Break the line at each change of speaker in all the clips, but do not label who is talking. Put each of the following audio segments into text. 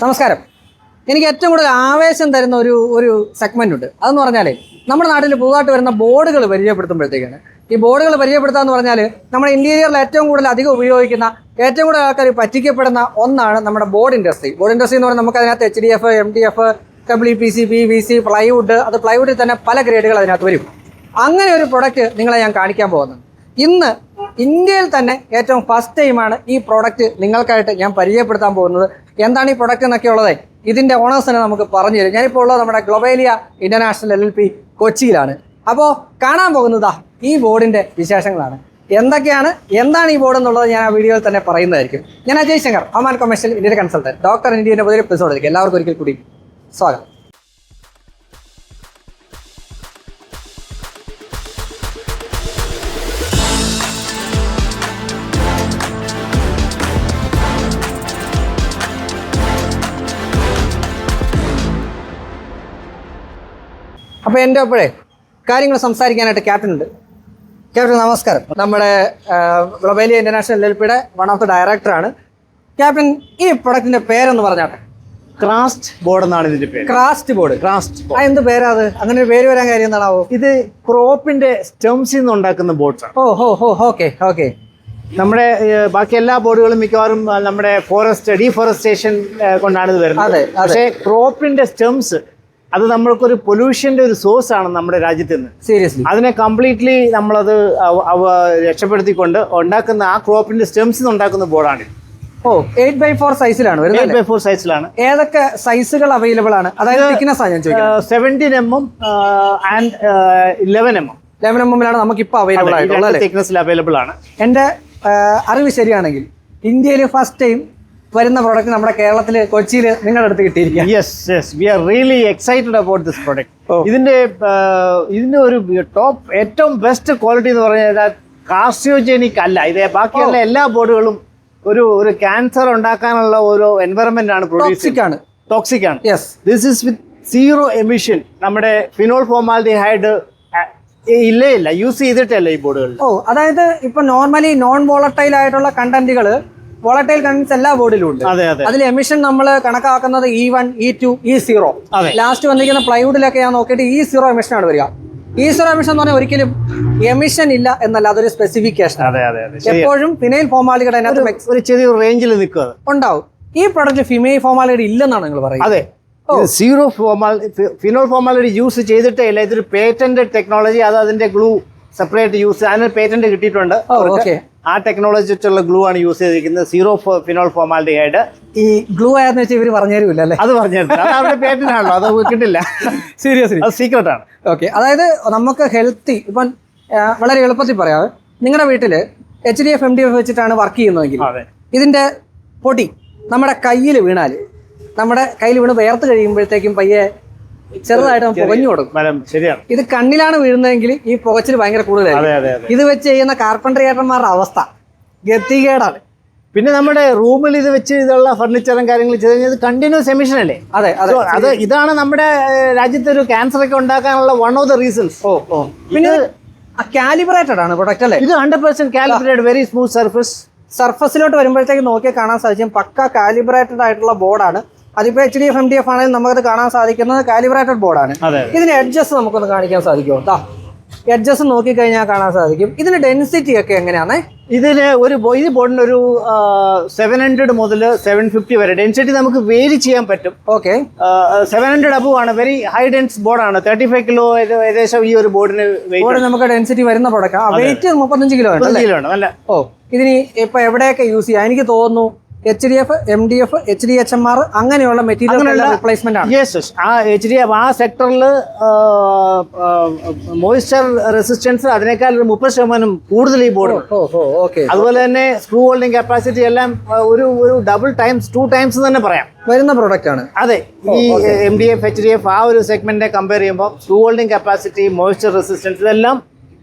നമസ്കാരം. എനിക്ക് ഏറ്റവും കൂടുതൽ ആവേശം തരുന്ന ഒരു സെഗ്മെന്റ് ഉണ്ട്. അതെന്ന് പറഞ്ഞാൽ നമ്മുടെ നാട്ടിൽ പുതുതായിട്ട് വരുന്ന ബോർഡുകൾ പരിചയപ്പെടുത്തുമ്പോഴത്തേക്കാണ്. ഈ ബോർഡുകൾ പരിചയപ്പെടുത്തുക എന്ന് പറഞ്ഞാൽ നമ്മുടെ ഇന്റീരിയറിൽ ഏറ്റവും കൂടുതൽ അധികം ഉപയോഗിക്കുന്ന, ഏറ്റവും കൂടുതൽ ആൾക്കാർ പറ്റിക്കപ്പെടുന്ന ഒന്നാണ് നമ്മുടെ ബോർഡ് ഇൻഡസ്ട്രി. ബോർഡ് ഇൻഡസ്ട്രി എന്ന് പറഞ്ഞാൽ നമുക്ക് അതിനകത്ത് HDF, MDF, WPC, PVC, plywood, അത് പ്ലൈവുഡിൽ തന്നെ പല ഗ്രേഡുകൾ അതിനകത്ത് വരും. അങ്ങനെ ഒരു പ്രൊഡക്റ്റ് നിങ്ങളെ ഞാൻ കാണിക്കാൻ പോകുന്നത്. ഇന്ന് ഇന്ത്യയിൽ തന്നെ ഏറ്റവും ഫസ്റ്റ് ടൈമാണ് ഈ പ്രോഡക്റ്റ് നിങ്ങൾക്കായിട്ട് ഞാൻ പരിചയപ്പെടുത്താൻ പോകുന്നത്. എന്താണ് ഈ പ്രൊഡക്റ്റ് എന്നൊക്കെ ഉള്ളത് ഇതിൻ്റെ ഓണേഴ്സിനെ നമുക്ക് പറഞ്ഞു തരും. ഞാനിപ്പോൾ ഉള്ളത് നമ്മുടെ ഗ്ലോബേലിയ ഇന്റർനാഷണൽ LLP കൊച്ചിയിലാണ്. അപ്പോൾ കാണാൻ പോകുന്നതാ ഈ ബോർഡിൻ്റെ വിശേഷങ്ങളാണ്. എന്താണ് ഈ ബോർഡ് എന്നുള്ളത് ഞാൻ ആ വീഡിയോയിൽ തന്നെ പറയുന്നതായിരിക്കും. ഞാൻ Ajay Shankar, Aman commercial Indian consultant, doctor ഇന്ത്യയുടെ പുതിയ എപ്പിസോഡിലേക്ക് എല്ലാവർക്കും ഒരിക്കൽ കൂടി സ്വാഗതം. അപ്പോൾ എൻ്റെ ഒപ്പോഴേ കാര്യങ്ങൾ സംസാരിക്കാനായിട്ട് ക്യാപ്റ്റൻ ഉണ്ട്. ക്യാപ്റ്റൻ നമസ്കാരം. നമ്മുടെ ഗ്ലോബേലിയ ഇന്റർനാഷണൽ LLPയുടെ വൺ ഓഫ് ദ ഡയറക്ടറാണ്. ക്യാപ്റ്റൻ, ഈ പ്രൊഡക്റ്റിന്റെ പേരൊന്ന് പറഞ്ഞാട്ടെ.
ക്രാസ്റ്റ് ബോർഡ് എന്നാണ് ഇതിന്റെ പേര്.
ക്രാസ്റ്റ് ബോർഡ്. എന്ത് പേരാ അത്? അങ്ങനെ ഒരു പേര് വരാൻ കാര്യം എന്താണാവോ?
ഇത് ക്രോപ്പിന്റെ സ്റ്റെംസിൽ നിന്ന് ഉണ്ടാക്കുന്ന ബോർഡ്സ് ആണ്.
ഓക്കെ.
നമ്മുടെ ബാക്കി എല്ലാ ബോർഡുകളും മിക്കവാറും നമ്മുടെ ഡീഫോറസ്റ്റേഷൻ കൊണ്ടാണ് ഇത് വരുന്നത്. പക്ഷേ ക്രോപ്പിന്റെ സ്റ്റെംസ് അത് നമ്മൾക്കൊരു പൊല്യൂഷന്റെ ഒരു സോഴ്സ് ആണ് നമ്മുടെ രാജ്യത്ത് നിന്ന്.
സീരിയസ്ലി അതിനെ
കംപ്ലീറ്റ്ലി നമ്മളത് രക്ഷപ്പെടുത്തിക്കൊണ്ട് ഉണ്ടാക്കുന്ന ആ ക്രോപ്പിന്റെ സ്റ്റെംസ് ഉണ്ടാക്കുന്ന ബോർഡാണ്.
8x4 സൈസിലാണ് വരുന്നത്.
8x4 സൈസിലാണ്.
ഏതൊക്കെ സൈസുകൾ അവൈലബിൾ ആണ്? അതായത് തിക്നെസ് ആണ് ഞാൻ ചോദിക്കുന്നത്.
17 mm ആൻഡ് 11 mm.
11 mm നമുക്ക് ഇപ്പോൾ അവൈലബിൾ ആയിട്ടുള്ളത്.
തിക്നെസ്സിൽ അവൈലബിൾ ആണ്.
എൻ്റെ അറിവ് ശരിയാണെങ്കിൽ ഇന്ത്യയിൽ ഫസ്റ്റ് ടൈം വരുന്ന പ്രോഡക്റ്റ് നമ്മുടെ കേരളത്തിൽ കൊച്ചിയിൽ നിങ്ങളുടെ അടുത്ത് കിട്ടിയിരിക്കുക.
Yes we are really excited about this product. ഇതിന്റെ ഒരു ടോപ്പ് ഏറ്റവും ബെസ്റ്റ് ക്വാളിറ്റി എന്ന് പറഞ്ഞാൽ കാർസിയോജനിക് അല്ല. ഇത് ബാക്കിയുള്ള എല്ലാ ബോർഡുകളും ഒരു ക്യാൻസർ ഉണ്ടാക്കാനുള്ള ഒരു എൻവയറമെന്റ് ആണ്. ടോക്സിക് ആണ്.
Yes,
this is with zero emission. നമ്മുടെ ഫിനോൾ ഫോർമാൽഡിഹൈഡ് ഇല്ല യൂസ് ചെയ്തിട്ടല്ല ഈ ബോർഡുകളിൽ.
അതായത് ഇപ്പൊ നോർമലി നോൺ വോളറ്റൈൽ ആയിട്ടുള്ള കണ്ടന്റുകൾ, വോളറ്റൈൽ കണ്ടന്റ്സ് എല്ലാ ബോർഡിലും ഉണ്ട്. അതിൽ എമിഷൻ നമ്മൾ കണക്കാക്കുന്നത് E1, E2, E0. ലാസ്റ്റ് വന്നിരിക്കുന്ന പ്ലൈവുഡിലൊക്കെ ഞാൻ നോക്കിയിട്ട് E0 എമിഷൻ ആണ് വരിക. E0 എമിഷൻ എന്ന് പറഞ്ഞാൽ ഒരിക്കലും എമിഷൻ ഇല്ല എന്നല്ല, അതൊരു സ്പെസിഫിക്കേഷൻ. എപ്പോഴും ഫിനൈൽ ഫോർമാലിറ്റിയുടെ അതിനകത്ത്
ഒരു ചെറിയ റേഞ്ചിൽ നിൽക്കുക
ഉണ്ടാവും. ഈ പ്രൊഡക്റ്റ് ഫിനൈൽ ഫോർമാലിറ്റി ഇല്ലെന്നാണ് നിങ്ങൾ പറയുന്നത്.
അതെ, സീറോ ഫിനോൾ ഫോർമാലിറ്റി യൂസ് ചെയ്തിട്ടേ ഇല്ല. ഇതൊരു പേറ്റന്റഡ് ടെക്നോളജി. അത് അതിന്റെ ഗ്ലൂ സെപ്പറേറ്റ് യൂസ്, അതിന് പേറ്റന്റ് കിട്ടിയിട്ടുണ്ട്. ആ ടെക്നോളജി വെച്ചുള്ള ഗ്ലൂ ആണ് യൂസ് ചെയ്തിരിക്കുന്നത്. Zero phenol formaldehyde.
ഈ ഗ്ലൂ ആയെന്ന് വെച്ചാൽ ഇവർ പറഞ്ഞു തരുമല്ലോ അല്ലേ?
അത് പറഞ്ഞു തരും. അത് അവരുടെ പേറ്റന്റ് ആണല്ലോ, അത് കിട്ടില്ല.
സീരിയസ്ലി
അത് സീക്രട്ട് ആണ്.
ഓക്കെ, അതായത് നമുക്ക് ഹെൽത്തി, ഇപ്പം വളരെ എളുപ്പത്തിൽ പറയാം, നിങ്ങളുടെ വീട്ടിൽ HDF, MDF വെച്ചിട്ടാണ് വർക്ക് ചെയ്യുന്നതെങ്കിൽ ഇതിന്റെ പൊടി നമ്മുടെ കയ്യിൽ വീണാൽ, നമ്മുടെ കയ്യിൽ വീണ് വേർത്ത് കഴിയുമ്പോഴത്തേക്കും പയ്യെ ചെറുതായിട്ട് പുകഞ്ഞു കൊടുക്കും.
ശരിയാണ്.
ഇത് കണ്ണിലാണ് വീഴുന്നതെങ്കിൽ ഈ പുകച്ചിൽ ഭയങ്കര കൂടുതലായിരിക്കും. ഇത് വെച്ച് ചെയ്യുന്ന കാർപ്പൻട്രി ഏട്ടന്മാരുടെ അവസ്ഥ ഗതികേടാണ്.
പിന്നെ നമ്മുടെ റൂമിൽ ഇത് വെച്ച് ഇതുള്ള ഫർണിച്ചറും കാര്യങ്ങളും ചെയ്ത് കഴിഞ്ഞാൽ കണ്ടിന്യൂസ് എമിഷൻ അല്ലേ? അത് ഇതാണ് നമ്മുടെ രാജ്യത്ത് ഒരു ക്യാൻസർ ഒക്കെ ഉണ്ടാക്കാനുള്ള വൺ ഓഫ് ദ റീസൺസ്.
പിന്നെ കാലിബ്രേറ്റഡ് ആണ് പ്രൊഡക്റ്റ് അല്ലേ?
ഇത് 100% കാലിബ്രേറ്റഡ്, വെരി സ്മൂത്ത്
സർഫസിലോട്ട് വരുമ്പോഴത്തേക്ക് നോക്കിയാൽ കാണാൻ സാധിക്കും പക്ക കാലിബ്രേറ്റഡ് ആയിട്ടുള്ള ബോർഡാണ്. അതിപ്പോൾ HDF, MDF ആണെങ്കിൽ നമുക്കത് കാണാൻ സാധിക്കുന്നത് കാലിബ്രേറ്റഡ് ബോർഡാണ്. ഇതിന് എഡ്ജസ് നമുക്കൊന്ന് കാണിക്കാൻ സാധിക്കുമോ? എഡ്ജസ് നോക്കിക്കഴിഞ്ഞാൽ കാണാൻ സാധിക്കും. ഇതിന് ഡെൻസിറ്റി ഒക്കെ എങ്ങനെയാണ്?
ഇതിന് ഈ ബോർഡിന് ഒരു 700 മുതൽ 750 വരെ ഡെൻസിറ്റി നമുക്ക് വേരി ചെയ്യാൻ പറ്റും. 700 അബവ് ആണ്. വെരി ഹൈ ഡെൻസ് ബോർഡാണ്. 35 കിലോ ഏകദേശം ഈ ഒരു ബോർഡിന് നമുക്ക് ഡെൻസിറ്റി വരുന്ന പ്രൊഡക്റ്റ്. വെയിറ്റ് 35 കിലോ ആണ്. ഇതിന് ഇപ്പൊ എവിടെയൊക്കെ യൂസ് ചെയ്യാം? എനിക്ക് തോന്നുന്നു HDF, MDF, HDHMR അങ്ങനെയുള്ള മെറ്റീരിയൽ റിപ്ലേസ്മെന്റ് ആണ്. ആ HDF ആ സെക്ടറിൽ മോയ്സ്ചർ റെസിസ്റ്റൻസ് അതിനേക്കാൾ 30% കൂടുതൽ ഈ ബോർഡ്. അതുപോലെ തന്നെ സ്ക്രൂ ഹോൾഡിംഗ് കപ്പാസിറ്റി എല്ലാം ഒരു ഡബിൾ ടൈംസ് 2 ടൈംസ് തന്നെ പറയാം
വരുന്ന പ്രോഡക്റ്റ് ആണ്.
അതെ, ഈ MDF, HDF ആ ഒരു സെഗ്മെന്റിനെ കമ്പയർ ചെയ്യുമ്പോൾ screw holding capacity, moisture resistance ഇതെല്ലാം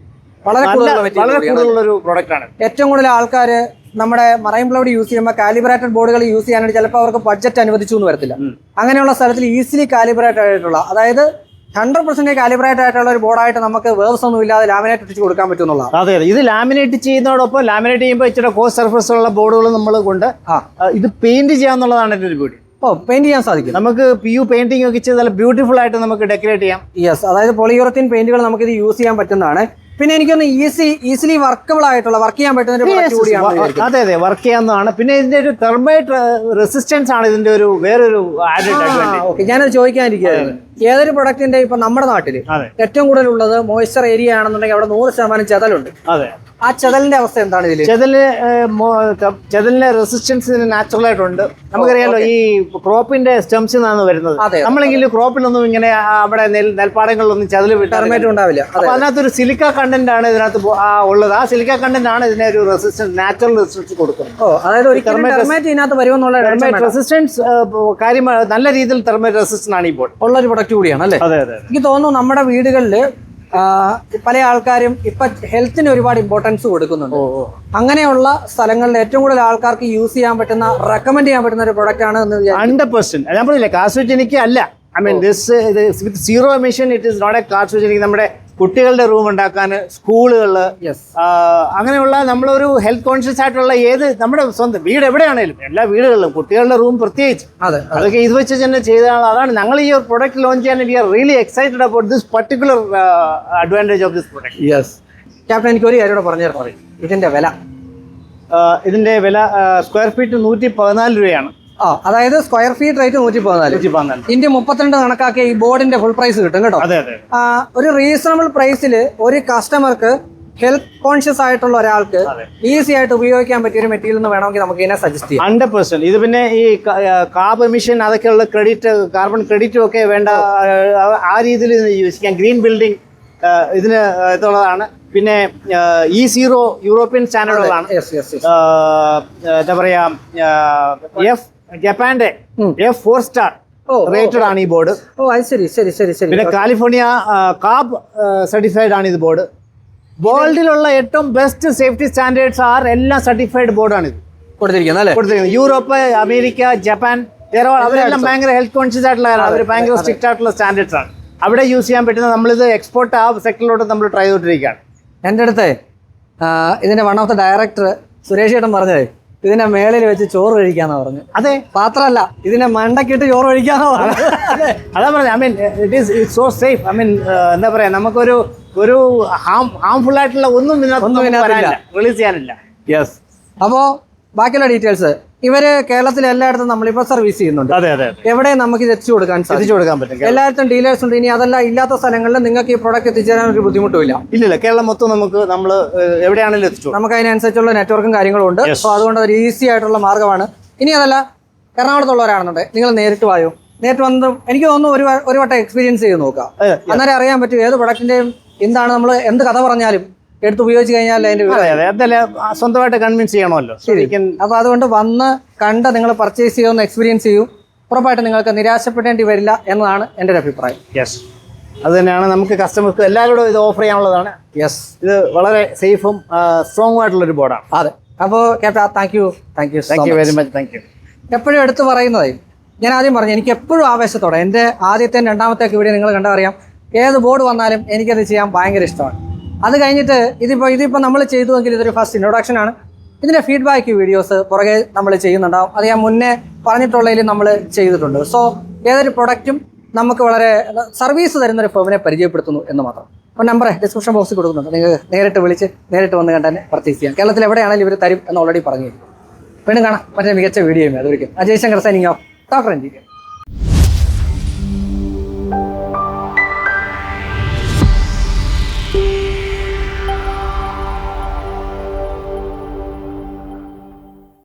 വളരെ കൂടുതലുള്ള ഒരു പ്രോഡക്റ്റ് ആണ്.
ഏറ്റവും കൂടുതൽ ആൾക്കാർ നമ്മുടെ മറൈൻ പ്ലൈവുഡ് യൂസ് ചെയ്യുമ്പോൾ കാലിബ്രേറ്റഡ് ബോർഡുകൾ യൂസ് ചെയ്യാനായിട്ട് ചിലപ്പോൾ അവർക്ക് ബഡ്ജറ്റ് അനുവദിച്ചു എന്ന് വരത്തില്ല. അങ്ങനെയുള്ള സ്ഥലത്തിൽ ഈസിലി കാലിബ്രേറ്റഡ് ആയിട്ടുള്ള, അതായത് 100% കാലിബ്രേറ്റ് ആയിട്ടുള്ള ഒരു ബോർഡായിട്ട് നമുക്ക് വേവ്സ് ഒന്നും ഇല്ലാതെ ലാമിനേറ്റ് ഒട്ടിച്ച് കൊടുക്കാൻ പറ്റുന്നുള്ളതാണ്.
അതെ, ഇത് ലാമിനേറ്റ് ചെയ്യുന്നതോടൊപ്പം ലാമിനേറ്റ് ചെയ്യുമ്പോൾ ഇച്ചിരി കോസ്റ്റ് സർഫസ് ഉള്ള ബോർഡുകൾ നമ്മൾ കൊണ്ട് ഇത് പെയിന്റ് ചെയ്യാന്നുള്ളതാണ് എൻ്റെ ഒരു വീഡിയോ.
ഓ പെയിന്റ് ചെയ്യാൻ സാധിക്കും.
നമുക്ക് PU പെയിന്റിംഗ് ഒക്കെ ചെയ്ത് നല്ല ബ്യൂട്ടിഫുൾ ആയിട്ട് നമുക്ക് ഡെക്കറേറ്റ് ചെയ്യാം.
യെസ്, അതായത് പോളിയൂറത്തിൻ പെയിന്റുകൾ നമുക്ക് ഇത് യൂസ് ചെയ്യാൻ പറ്റുന്നതാണ്. പിന്നെ എനിക്കൊന്ന് ഈസിലി വർക്കബിൾ ആയിട്ടുള്ള വർക്ക് ചെയ്യാൻ പറ്റുന്ന ഒരു product കൂടിയാണ്.
അതെ വർക്ക് ചെയ്യാവുന്നതാണ്. പിന്നെ ഇതിന്റെ ഒരു തെർമൈറ്റ് റെസിസ്റ്റൻസ് ആണ് ഇതിന്റെ ഒരു വേറൊരു ആഡഡ് അഡ്വാൻറ്റേജ്.
ഓക്കെ, ഞാനത് ചോദിക്കാനിരിക്കുകയായിരുന്നു. ഏതൊരു പ്രൊഡക്റ്റിന്റെ ഇപ്പൊ നമ്മുടെ നാട്ടില് ഏറ്റവും കൂടുതൽ ഉള്ളത് മോയ്സ്ചർ ഏരിയ ആണെന്നുണ്ടെങ്കിൽ അവിടെ 100% ചെതലുണ്ട്.
അതെ,
ആ ചെതലിന്റെ അവസ്ഥ എന്താണ് ഇതിൽ?
ചെതലിന്റെ റെസിസ്റ്റൻസ് നാച്ചുറൽ ആയിട്ടുണ്ട്. നമുക്കറിയാലോ ഈ ക്രോപ്പിന്റെ സ്റ്റെംസ് നിന്നാണ് വരുന്നത്. നമ്മളെങ്കിലും ക്രോപ്പിലൊന്നും ഇങ്ങനെ അവിടെ നെൽപ്പാടങ്ങളിലൊന്നും ചെതൽ
ടെർമൈറ്റ് ഉണ്ടാവില്ല.
അപ്പൊ അതിനകത്തൊരു സിലിക്ക കണ്ടന്റ് ആണ് ഇതിനകത്ത് ഉള്ളത്. ആ സിലിക്ക കണ്ടന്റ് ആണ് ഇതിനെ ഒരു റെസിസ്റ്റൻസ്, നാച്ചുറൽ റെസിസ്റ്റൻസ് കൊടുക്കുന്നത്.
അതായത് ഒരു ടെർമൈറ്റ് ഇതിനകത്ത് വരുമെന്നുള്ള
റെസിസ്റ്റൻസ് കാര്യമായ നല്ല രീതിയിൽ തെർമൈറ്റ് റെസിസ്റ്റൻസ് ആണ് ഇപ്പോൾ
ഉള്ള ഒരു പ്രൊഡക്റ്റ് കൂടിയാണ് അല്ലേ?
അതെ.
എനിക്ക് തോന്നുന്നു നമ്മുടെ വീടുകളിൽ പല ആൾക്കാരും ഇപ്പൊ ഹെൽത്തിന് ഒരുപാട് ഇമ്പോർട്ടൻസ് കൊടുക്കുന്നുണ്ട്. അങ്ങനെയുള്ള സ്ഥലങ്ങളിൽ ഏറ്റവും കൂടുതൽ ആൾക്കാർക്ക് യൂസ് ചെയ്യാൻ പറ്റുന്ന, റെക്കമെൻഡ് ചെയ്യാൻ പറ്റുന്ന ഒരു പ്രൊഡക്റ്റ് ആണ്
100%. ഞാൻ പറഞ്ഞില്ലേ കാർസിനോജനിക് അല്ല. I mean this with zero emission it is not a carcinogenic. നമ്മുടെ കുട്ടികളുടെ റൂം ഉണ്ടാക്കാൻ, സ്കൂളുകളിൽ, അങ്ങനെയുള്ള നമ്മളൊരു ഹെൽത്ത് കോൺഷ്യസ് ആയിട്ടുള്ള നമ്മുടെ സ്വന്തം വീട് എവിടെയാണേലും എല്ലാ വീടുകളിലും കുട്ടികളുടെ റൂം പ്രത്യേകിച്ച് അതൊക്കെ ഇത് വെച്ച് തന്നെ ചെയ്താണ്. അതാണ് ഞങ്ങൾ ഈ ഒരു പ്രൊഡക്റ്റ് ലോഞ്ച് ചെയ്യാൻ we are really excited about this particular advantage of this product.
Yes captain, എനിക്ക് ഒരു കാര്യം കൂടെ പറഞ്ഞു തരണം.
ഇതിന്റെ വില സ്ക്വയർ ഫീറ്റ് 114 രൂപയാണ്.
അതായത് സ്ക്വയർ ഫീറ്റ് റേറ്റ് 114. ഇന്ത്യ 32 കണക്കാക്കിയ ഈ ബോർഡിന്റെ ഫുൾ പ്രൈസ് കിട്ടും കേട്ടോ. ഒരു റീസണബിൾ പ്രൈസിൽ ഒരു കസ്റ്റമർക്ക്, ഹെൽത്ത് കോൺഷ്യസ് ആയിട്ടുള്ള ഒരാൾക്ക് ഈസി ആയിട്ട് ഉപയോഗിക്കാൻ പറ്റിയ ഒരു മെറ്റീരിയൽ എന്ന് വേണമെങ്കിൽ നമുക്ക് ഇതിനെ സജസ്റ്റ് ചെയ്യാം.
100%. ഇത് പിന്നെ ഈ കാർബൺ എമിഷൻ അതൊക്കെയുള്ള ക്രെഡിറ്റ്, കാർബൺ ക്രെഡിറ്റും ഒക്കെ വേണ്ട ആ രീതിയിൽ യൂസ് ചെയ്യാം. ഗ്രീൻ ബിൽഡിംഗ് ഇതിന് ഇതുള്ളതാണ്. പിന്നെ E0 യൂറോപ്യൻ സ്റ്റാൻഡേർഡുകളാണ്. എന്താ പറയാ, ജപ്പാന്റെ F4 സ്റ്റാർ റേറ്റഡ് ആണ് ഈ ബോർഡ്. പിന്നെ കാലിഫോർണിയ കാബ് സർട്ടിഫൈഡ് ആണ് ഇത് ബോർഡ്. വേൾഡിലുള്ള ഏറ്റവും ബെസ്റ്റ് സേഫ്റ്റി സ്റ്റാൻഡേർഡ്സ് എല്ലാം സർട്ടിഫൈഡ് ബോർഡാണ് ഇത് കൊടുത്തിരിക്കുന്നത്. യൂറോപ്പ്, അമേരിക്ക, ജപ്പാൻ, അവരെല്ലാം ഭയങ്കര ഹെൽത്ത് കോൺഷ്യസ് ആയിട്ടുള്ള, അവർ ഭയങ്കര സ്ട്രിക്റ്റ് ആയിട്ടുള്ള സ്റ്റാൻഡേർഡ്സ് ആണ്. അവിടെ യൂസ് ചെയ്യാൻ പറ്റുന്ന, നമ്മളിത് എക്സ്പോർട്ട് ആ സെക്ടറിലോട്ട് നമ്മൾ ട്രൈ ചെയ്തിരിക്കുകയാണ്.
എൻ്റെ അടുത്ത് ഇതിന്റെ one of the director Suresh ചേട്ടൻ പറഞ്ഞത് ഇതിന്റെ മേളിൽ വെച്ച് ചോറ് കഴിക്കാന്നാ പറഞ്ഞു.
അതെ,
പാത്രമല്ല, ഇതിന്റെ മണ്ടക്കിട്ട് ചോറ് കഴിക്കാന്നാ പറഞ്ഞു.
അതാ പറഞ്ഞത്. I mean it is so safe. I mean എന്താ പറയാ, നമുക്കൊരു ഹാംഫുൾ ആയിട്ടുള്ള ഒന്നും റിലീസ് ചെയ്യാനില്ല.
യെസ്. അപ്പോൾ ബാക്കിയുള്ള ഡീറ്റെയിൽസ് ഇവര് കേരളത്തിൽ എല്ലായിടത്തും നമ്മളിപ്പോൾ സർവീസ് ചെയ്യുന്നുണ്ട്. എവിടെ നമുക്ക് ഇത് എത്തിച്ചു കൊടുക്കാൻ
പറ്റും.
എല്ലായിടത്തും ഡീലേഴ്സ് ഉണ്ട്. ഇനി അതല്ല, ഇല്ലാത്ത സ്ഥലങ്ങളിൽ നിങ്ങൾക്ക് ഈ പ്രോഡക്റ്റ് എത്തിച്ചേരാൻ ഒരു ബുദ്ധിമുട്ടില്ല.
ഇല്ല, കേരളം മൊത്തം നമ്മൾ എവിടെയാണെങ്കിലും എത്തിച്ചു.
നമുക്ക് അതിനനുസരിച്ചുള്ള നെറ്റ്വർക്കും കാര്യങ്ങളും ഉണ്ട്. അപ്പോൾ അതുകൊണ്ട് ഒരു ഈസി ആയിട്ടുള്ള മാർഗ്ഗമാണ്. ഇനി അതല്ല, എറണാകുളത്തുള്ളവരാണെന്നുണ്ടെങ്കിൽ നിങ്ങൾ നേരിട്ട് വായോ. നേരിട്ട് വന്ന് എനിക്ക് തോന്നുന്നു ഒരു വട്ടം എക്സ്പീരിയൻസ് ചെയ്ത് നോക്കാം. അന്നേരം അറിയാൻ പറ്റും ഏത് പ്രൊഡക്റ്റിന്റെയും എന്താണ്. നമ്മൾ എന്ത് കഥ പറഞ്ഞാലും എടുത്ത് ഉപയോഗിച്ച് കഴിഞ്ഞാൽ അതിന്റെ
സ്വന്തമായിട്ട് കൺവിൻസ് ചെയ്യണമല്ലോ.
അപ്പൊ അതുകൊണ്ട് വന്ന് കണ്ട് നിങ്ങൾ പർച്ചേസ് ചെയ്യുന്ന എക്സ്പീരിയൻസ് ചെയ്യും. ഉറപ്പായിട്ട് നിങ്ങൾക്ക് നിരാശപ്പെടേണ്ടി വരില്ല എന്നതാണ് എൻ്റെ ഒരു അഭിപ്രായം.
അത് തന്നെയാണ് നമുക്ക് കസ്റ്റമർക്ക് എല്ലാവരോടും ഇത് ഓഫർ ചെയ്യാനുള്ളതാണ്. ഇത് വളരെ സേഫും സ്ട്രോങ്ങും ആയിട്ടുള്ള ഒരു ബോർഡാണ്.
അതെ. അപ്പോൾ captain thank you
very much. Thank you.
എപ്പോഴും എടുത്ത് പറയുന്നതായി ഞാൻ ആദ്യം പറഞ്ഞു, എനിക്ക് എപ്പോഴും ആവേശത്തോടെ എൻ്റെ ആദ്യത്തെ രണ്ടാമത്തെ വീഡിയോ നിങ്ങൾ കണ്ടറിയാം, ഏത് ബോർഡ് വന്നാലും എനിക്കത് ചെയ്യാൻ ഭയങ്കര ഇഷ്ടമാണ്. അത് കഴിഞ്ഞിട്ട് ഇതിപ്പോൾ നമ്മൾ ചെയ്തുവെങ്കിൽ ഇതൊരു ഫസ്റ്റ് ഇൻട്രൊഡക്ഷൻ ആണ്. ഇതിൻ്റെ ഫീഡ്ബാക്ക് വീഡിയോസ് പുറകെ നമ്മൾ ചെയ്യുന്നുണ്ടാവും. അത് ഞാൻ മുന്നേ പറഞ്ഞിട്ടുള്ളതിൽ നമ്മൾ ചെയ്തിട്ടുണ്ട്. സോ ഏതൊരു പ്രൊഡക്റ്റും നമുക്ക് വളരെ സർവീസ് തരുന്ന ഒരു ഫേമിനെ പരിചയപ്പെടുത്തുന്നു എന്ന് മാത്രം. അപ്പോൾ നമ്പർ ഡിസ്ക്രിപ്ഷൻ ബോക്സിൽ കൊടുക്കുന്നുണ്ട്. നിങ്ങൾക്ക് നേരിട്ട് വിളിച്ച് നേരിട്ട് വന്ന് കണ്ട് തന്നെ പർച്ചേസ് ചെയ്യാം. കേരളത്തിൽ എവിടെയാണെങ്കിലും ഇവർ തരും എന്ന് ഓൾറെഡി പറഞ്ഞു. വീണ്ടും കാണാം മറ്റേ മികച്ച വീഡിയോയും. അതൊരിക്കും Ajay Shankar signing off doctor N.